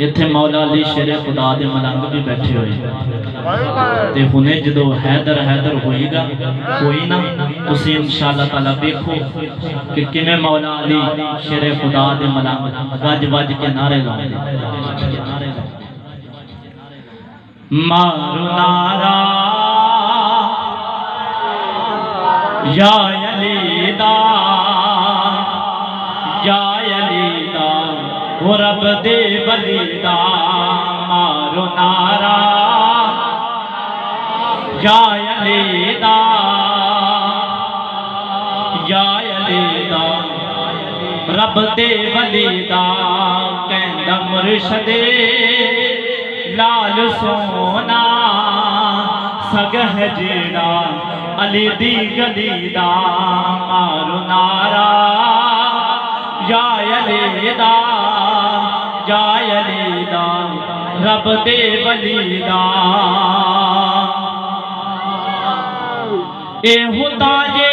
इत्थे मौला अली शेरे खुदा दे मलंग भी बैठे हुए ते हुणे जदों हैदर हैदर होएगा कोई ना तुसीं इंशाअल्लाह ताला देखो कि किवें मौला अली शेरे खुदा दे मलंग गज वज के नारे लाउंदे। मारो नारा या अली दा या अली दा ओ रब दे वली दा। मारो नारा या अली दा या अली दा रब दे वली दा। कहंदा मुर्शदे लाल सोना सग है जेड़ा अली दी गली दा। मारो नारा या अली दा या अली दा रब दे वली दा। ए होता जे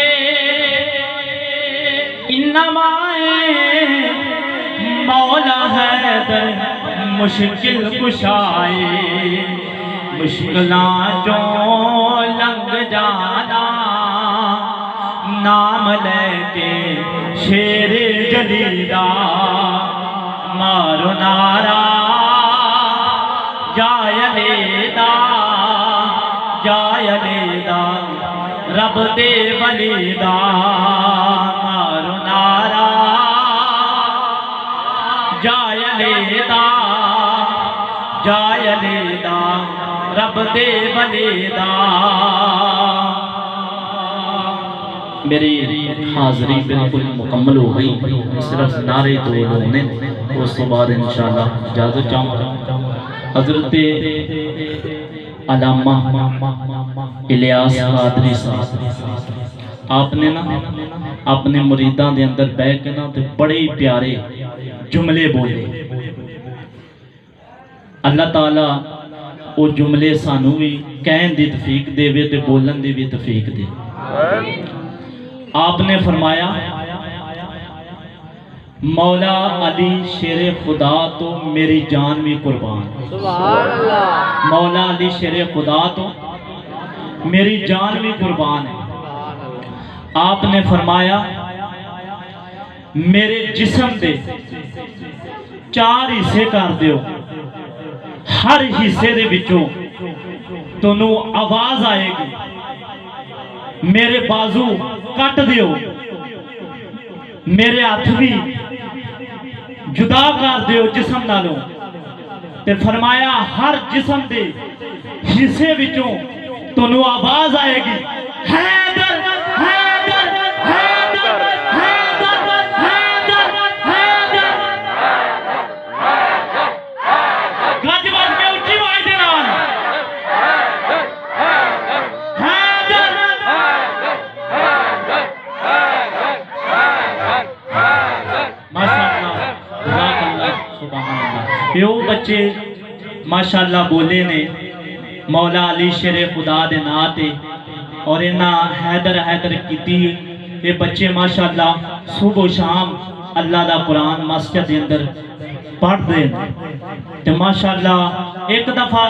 इन्नमाए मौला हैदर मुश्किल कुशाए। मुश्किलां जो लंघ जाना नाम लेके शेर जलीदा। मारो नारा या अली दा या अली दा रब दे वली दा। मारो नारा या अली दा या अली दा रब दे वली दा। मेरी हाज़री बिल्कुल मुकम्मल हो गई, सिर्फ नारे दो होने, उस तो बाद इंशाअल्लाह इजाज़त चाहूँगा। हज़रत अल्लामा इलियास कादरी साहब आपने ना अपने मुरीदां दे अंदर बह के ना ते बड़े ही प्यारे जुमले बोले। अल्लाह ताला वो जुमले सानू भी कहन दी तौफीक देवे ते बोलन दी भी तौफीक दे। आपने फरमाया मौला अली शेरे खुदा तो मेरी जान भी कुर्बान। मौला अली शेरे खुदा तो मेरी जान भी कुर्बान है। आपने फरमाया मेरे जिस्म दे 4 हिस्से कर दियो, हर हिस्से दे विचों तोनू आवाज आएगी। मेरे बाजू कट दियो, मेरे हाथ भी जुदा कर दियो जिस्म नालों। ते फरमाया हर जिस्म दे हिस्से विचों तोनू आवाज आएगी हैदर हैदर हैदर हैदर हैदर हैदर। गज वज के उच्ची आवाज दे नाल प्यो बच्चे माशाअल्लाह बोले ने मौला अली शेरे खुदा दे नां ते और इन्ना हैदर हैदर कीती। ये बच्चे माशाअल्लाह सुबह शाम अल्लाह दा कुरान मस्जिद दे अंदर पढ़दे ते माशाअल्लाह एक दफा